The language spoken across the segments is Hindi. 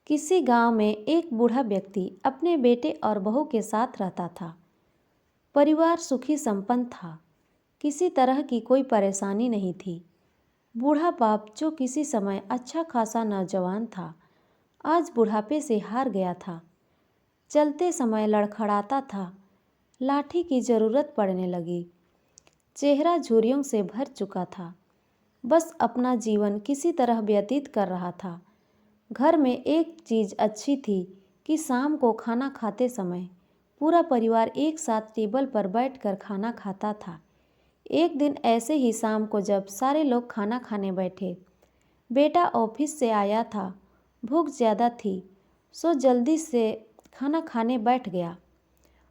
किसी गांव में एक बूढ़ा व्यक्ति अपने बेटे और बहू के साथ रहता था। परिवार सुखी संपन्न था। किसी तरह की कोई परेशानी नहीं थी। बूढ़ा बाप, जो किसी समय अच्छा खासा नौजवान था, आज बुढ़ापे से हार गया था। चलते समय लड़खड़ाता था। लाठी की जरूरत पड़ने लगी। चेहरा झुर्रियों से भर चुका था। बस अपना जीवन किसी तरह व्यतीत कर रहा था। घर में एक चीज़ अच्छी थी कि शाम को खाना खाते समय पूरा परिवार एक साथ टेबल पर बैठकर खाना खाता था। एक दिन ऐसे ही शाम को जब सारे लोग खाना खाने बैठे, बेटा ऑफिस से आया था। भूख ज़्यादा थी, सो जल्दी से खाना खाने बैठ गया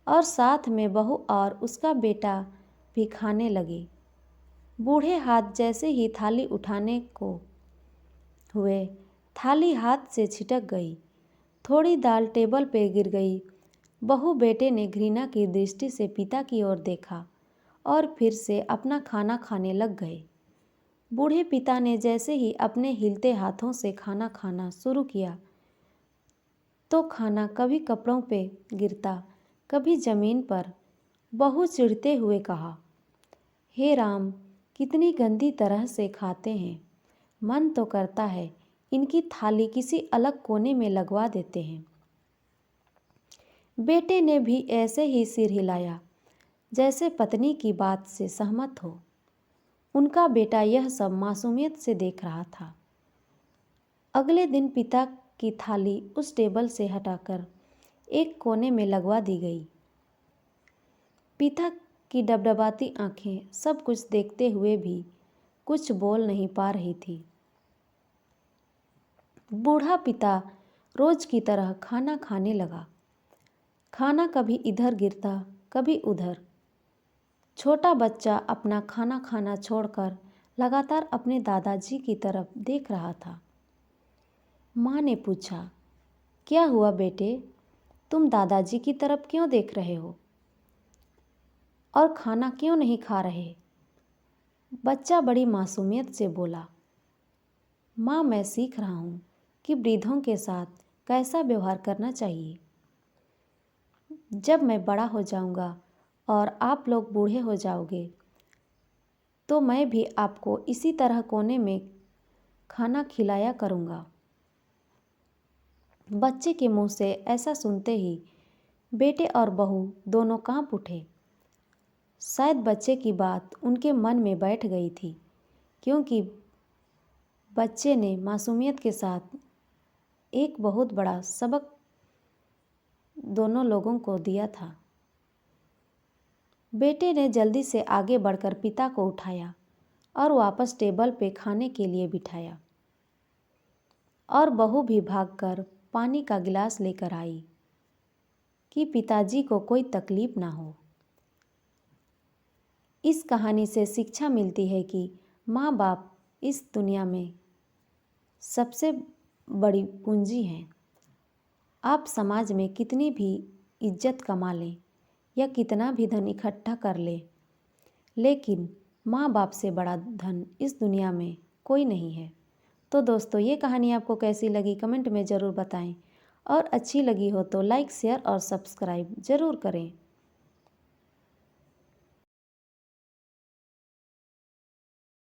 और साथ में बहू और उसका बेटा भी खाने लगे। बूढ़े हाथ जैसे ही थाली उठाने को हुए, थाली हाथ से छिटक गई। थोड़ी दाल टेबल पे गिर गई। बहू बेटे ने घृणा की दृष्टि से पिता की ओर देखा और फिर से अपना खाना खाने लग गए। बूढ़े पिता ने जैसे ही अपने हिलते हाथों से खाना खाना शुरू किया तो खाना कभी कपड़ों पे गिरता, कभी जमीन पर। बहू चिढ़ते हुए कहा, हे राम, कितनी गंदी तरह से खाते हैं। मन तो करता है इनकी थाली किसी अलग कोने में लगवा देते हैं। बेटे ने भी ऐसे ही सिर हिलाया, जैसे पत्नी की बात से सहमत हो। उनका बेटा यह सब मासूमियत से देख रहा था। अगले दिन पिता की थाली उस टेबल से हटाकर एक कोने में लगवा दी गई। पिता की डबडबाती आंखें सब कुछ देखते हुए भी कुछ बोल नहीं पा रही थी। बूढ़ा पिता रोज की तरह खाना खाने लगा। खाना कभी इधर गिरता, कभी उधर। छोटा बच्चा अपना खाना खाना छोड़कर लगातार अपने दादाजी की तरफ देख रहा था। माँ ने पूछा, क्या हुआ बेटे, तुम दादाजी की तरफ क्यों देख रहे हो और खाना क्यों नहीं खा रहे? बच्चा बड़ी मासूमियत से बोला, माँ, मैं सीख रहा हूँ कि वृद्धों के साथ कैसा व्यवहार करना चाहिए। जब मैं बड़ा हो जाऊँगा और आप लोग बूढ़े हो जाओगे तो मैं भी आपको इसी तरह कोने में खाना खिलाया करूँगा। बच्चे के मुंह से ऐसा सुनते ही बेटे और बहू दोनों कांप उठे। शायद बच्चे की बात उनके मन में बैठ गई थी, क्योंकि बच्चे ने मासूमियत के साथ एक बहुत बड़ा सबक दोनों लोगों को दिया था। बेटे ने जल्दी से आगे बढ़कर पिता को उठाया और वापस टेबल पे खाने के लिए बिठाया, और बहू भी भागकर पानी का गिलास लेकर आई कि पिताजी को कोई तकलीफ ना हो। इस कहानी से शिक्षा मिलती है कि माँ बाप इस दुनिया में सबसे बड़ी पूंजी हैं। आप समाज में कितनी भी इज्जत कमा लें या कितना भी धन इकट्ठा कर लें, लेकिन माँ बाप से बड़ा धन इस दुनिया में कोई नहीं है। तो दोस्तों, ये कहानी आपको कैसी लगी कमेंट में ज़रूर बताएं, और अच्छी लगी हो तो लाइक, शेयर और सब्सक्राइब ज़रूर करें।